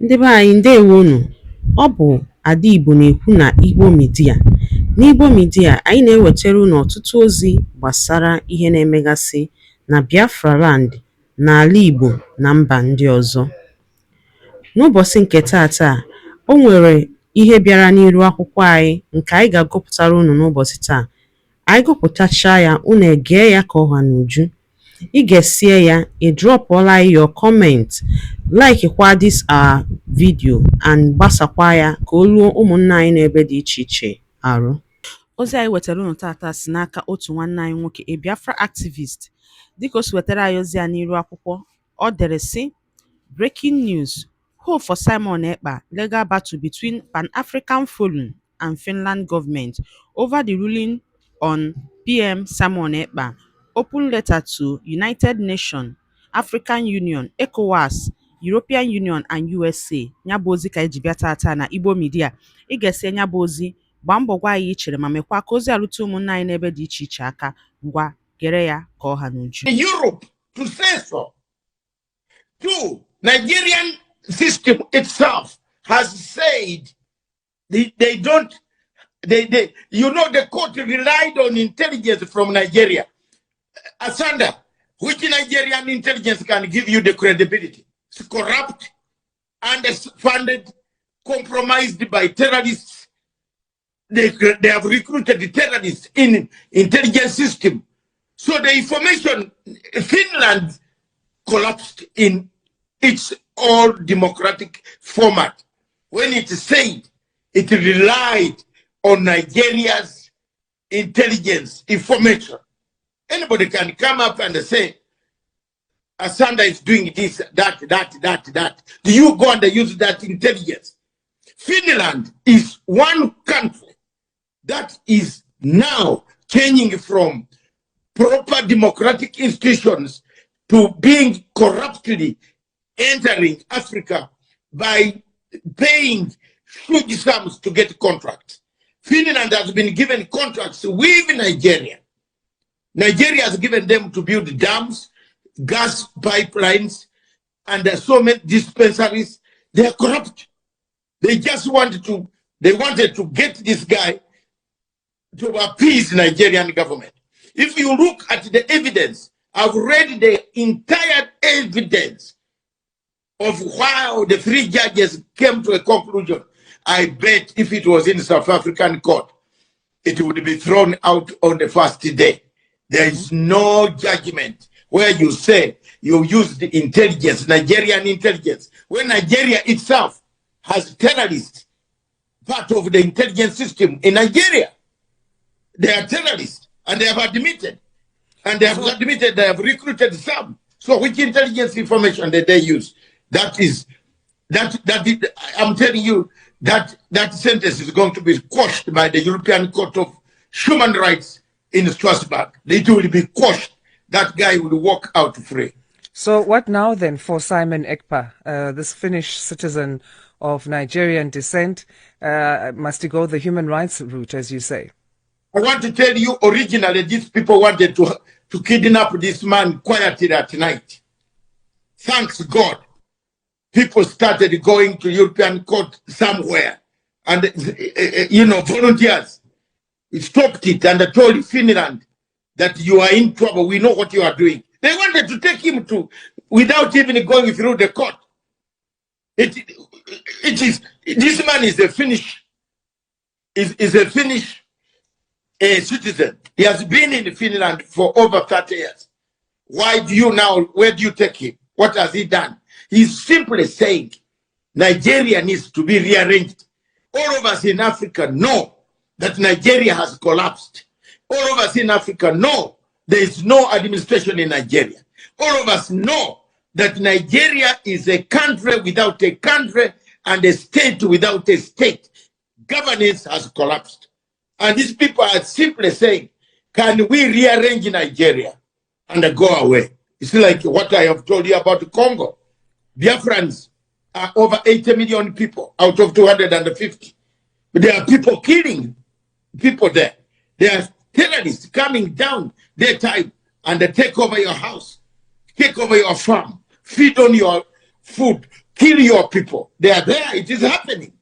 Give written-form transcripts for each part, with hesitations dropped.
Ndị be anyị ndewonu. Ọ bụ Ada Igbo na-ekwu na Igbo Media. N'Igbo Media, anyị na-ewetara unu ọtụtụ ozi gbasara ihe na-emegasị na Biafra Land, n'ala Igbo na mba ndị ọzọ. N'ụbọchị nke taata, o nwere ihe bịara n'iru akwụkwọ anyị nke anyị ga-agụpụtara unu n'ụbọchị taa. Anyị gụpụtachaa ya, unu egee ya ka ọha n'uju. Ị ga-esie ya, ị drọpụọla your comment, like kwa this our video and gbasakwa ya ka o ruo ụmụnna anyị n'ebe dị iche iche arụ. Ozi anyị wetara unu tata si n'aka otu nwanne anyị nwoke, a Biafra activist. Dịka o si wetara anyị ozi ya n'iru akwụkwọ, ọ dere sị: Breaking news: Hope for Simon Ekpa legal battle between Pan-African Forum and Finland government over the ruling on PM Simon Ekpa. Open letter to United Nations, African Union, ECOWAS, European Union and USA. Nyabụ ozi ka eji bịa tata na Igbo Media. Ị ga-esi nyabụ ozi, gbaa mbọ gwa anyị ichere ma mekwa ka ozi arute ụmụnna anyị n'ebe dị iche iche aka. Ngwa gere ya ka ọha n'uju. Europe to say so. Two, Nigerian system itself has said they don't, the court relied on intelligence from Nigeria. Asanda, which Nigerian intelligence can give you the credibility? It's corrupt, underfunded, compromised by terrorists. They have recruited the terrorists in intelligence system. So the information, Finland collapsed in its all democratic format. When it said it relied on Nigeria's intelligence information. Anybody can come up and say, Asanda is doing this, that. Do you go and use that intelligence? Finland is one country that is now changing from proper democratic institutions to being corruptly entering Africa by paying huge sums to get contracts. Finland has been given contracts with Nigeria. Nigeria has given them to build dams, gas pipelines, and so many dispensaries. They are corrupt. They just wanted to get this guy to appease Nigerian government. If you look at the evidence, I've read the entire evidence of how the three judges came to a conclusion. I bet if it was in the South African court, it would be thrown out on the first day. There is no judgment where you say you use the intelligence, Nigerian intelligence, when Nigeria itself has terrorists, part of the intelligence system in Nigeria. They are terrorists, and they have admitted. And they have admitted they have recruited some. So which intelligence information did they use? I'm telling you, that sentence is going to be quashed by the European Court of Human Rights in Strasbourg. It will be quashed. That guy will walk out free. So what now then for Simon Ekpa, this Finnish citizen of Nigerian descent? Must he go the human rights route, as you say? I want to tell you, originally, these people wanted to kidnap this man quietly at night. Thanks God. People started going to European court somewhere. And, volunteers stopped it and told Finland that you are in trouble. We know what you are doing. They wanted to take him without even going through the court. This man is a Finnish citizen. He has been in Finland for over 30 years. Where do you take him? What has he done? He's simply saying Nigeria needs to be rearranged. All of us in Africa know that Nigeria has collapsed. All of us in Africa know there is no administration in Nigeria. All of us know that Nigeria is a country without a country and a state without a state. Governance has collapsed. And these people are simply saying, can we rearrange Nigeria and go away? It's like what I have told you about Congo. Biafrans are over 80 million people out of 250. But there are people killing people there. There are terrorists coming down daytime and they take over your house, take over your farm, feed on your food, kill your people. They are there. It is happening.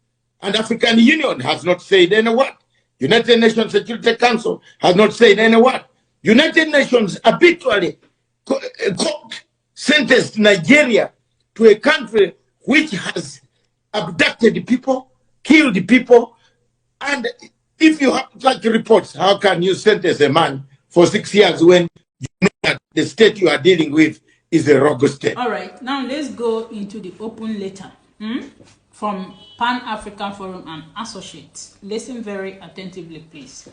And African Union has not said any word. United Nations Security Council has not said any word. United Nations habitually sentenced Nigeria to a country which has abducted the people, killed the people, and if you have such reports, how can you sentence a man for 6 years when you know that the state you are dealing with is a rogue state? All right, now let's go into the open letter from Pan-African Forum and Associates. Listen very attentively, please.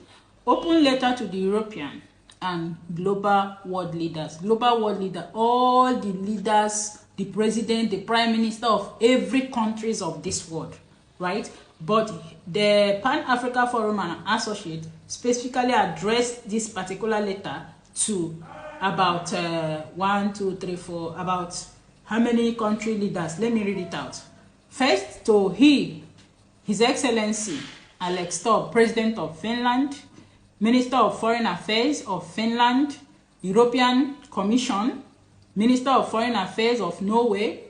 Open letter to the European and global world leaders. Global world leader, all the leaders, the president, the prime minister of every countries of this world, right? But the Pan-African Forum and Associate specifically addressed this particular letter to about 1, 2, 3, 4, about how many country leaders? Let me read it out. First, to His Excellency Alex Stubb, President of Finland, Minister of Foreign Affairs of Finland, European Commission, Minister of Foreign Affairs of Norway,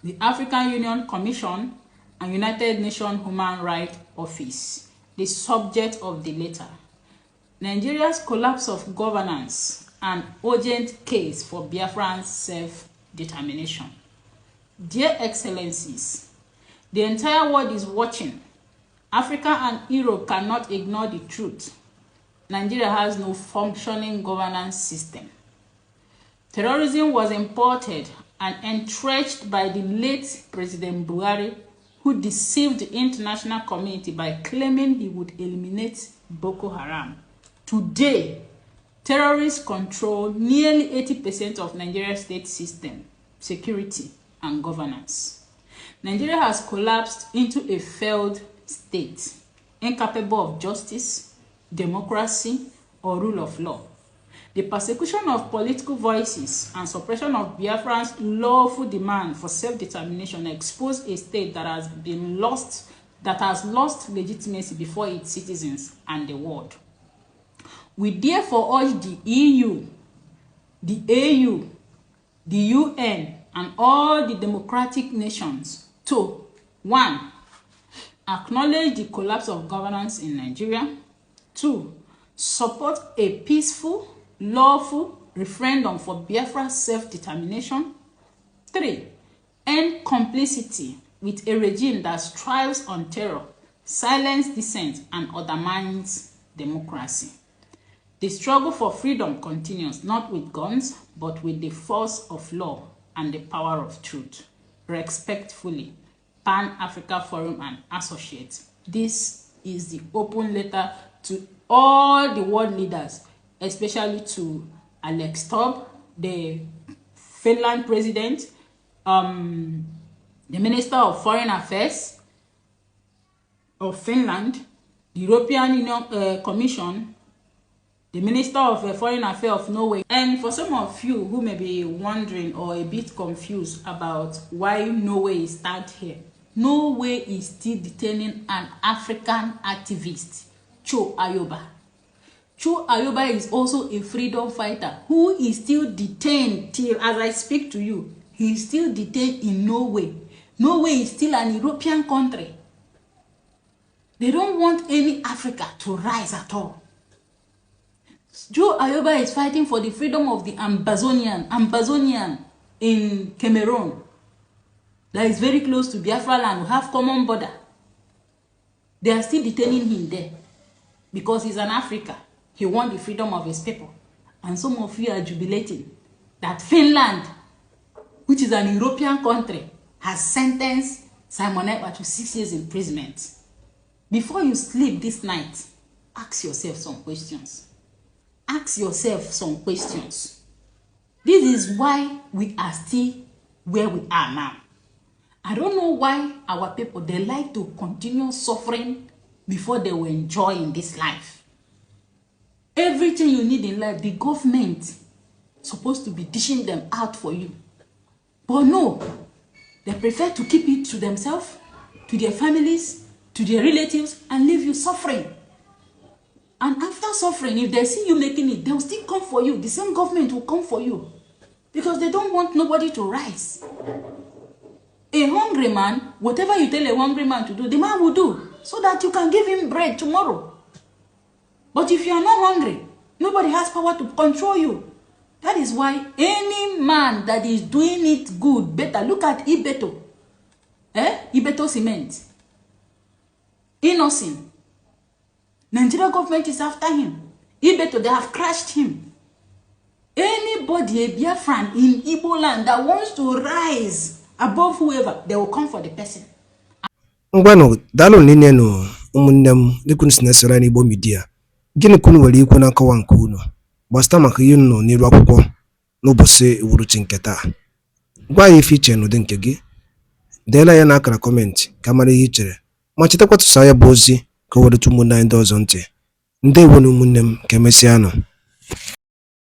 the African Union Commission, and United Nations Human Rights Office. The subject of the letter: Nigeria's collapse of governance, an urgent case for Biafran self-determination. Dear Excellencies, the entire world is watching. Africa and Europe cannot ignore the truth. Nigeria has no functioning governance system. Terrorism was imported and entrenched by the late President Buhari, who deceived the international community by claiming he would eliminate Boko Haram. Today, terrorists control nearly 80% of Nigeria's state system, security, and governance. Nigeria has collapsed into a failed state, incapable of justice, democracy, or rule of law. The persecution of political voices and suppression of Biafran's lawful demand for self-determination expose a state that has lost legitimacy before its citizens and the world. We therefore urge the EU, the AU, the UN, and all the democratic nations to 1. Acknowledge the collapse of governance in Nigeria. 2. Support a peaceful, lawful referendum for Biafra's self-determination. 3. End complicity with a regime that strives on terror, silence dissent, and undermines democracy. The struggle for freedom continues, not with guns, but with the force of law and the power of truth. Respectfully, Pan-Africa Forum and Associates. This is the open letter to all the world leaders, especially to Alex Stubb, the Finland president, the Minister of Foreign Affairs of Finland, the European Union Commission, the Minister of Foreign Affairs of Norway. And for some of you who may be wondering or a bit confused about why Norway is stand here, Norway is still detaining an African activist, Cho Ayoba. Cho Ayoba is also a freedom fighter who is still detained till as I speak to you. He is still detained in Norway. Norway is still an European country. They don't want any Africa to rise at all. Joe Ayoba is fighting for the freedom of the Ambazonian in Cameroon that is very close to Biafra land, we have common border. They are still detaining him there because he's an African. He wants the freedom of his people. And some of you are jubilating that Finland, which is an European country, has sentenced Simon Ekpa to 6 years imprisonment. Before you sleep this night, ask yourself some questions. Ask yourself some questions. This is why we are still where we are now. I don't know why our people, they like to continue suffering before they will enjoy in this life. Everything you need in life, the government is supposed to be dishing them out for you. But no, they prefer to keep it to themselves, to their families, to their relatives, and leave you suffering. And after suffering, if they see you making it, they will still come for you. The same government will come for you. Because they don't want nobody to rise. A hungry man, whatever you tell a hungry man to do, the man will do, so that you can give him bread tomorrow. But if you are not hungry, nobody has power to control you. That is why any man that is doing it good, better. Look at Ibeto. Ibeto Cement. Innocent. Nigeria government is after him. Ibeto, they have crushed him. Anybody, a Biafran in Igbo land that wants to rise above whoever, they will come for the person. Ngwano, dalo nine no umunnem dikun sinesera ni Igbo media. Gịnị ka unu nwere ikwu na nkọwa nke unu gbasara maka ihe unu nọ n'iru akwụkwọ n'ụbọchị uhuruchi nke taa? Gwa anyị ife iche n'ụdị nke gị, deela ya n'akara kọmentị ka mara ihe i chere, ma chetakwa tụsa ya bụ ozi ka o were ụmụnne anyị ndị ọzọ ntị. Ndewo na ụmụnne m, ka emesịanụ.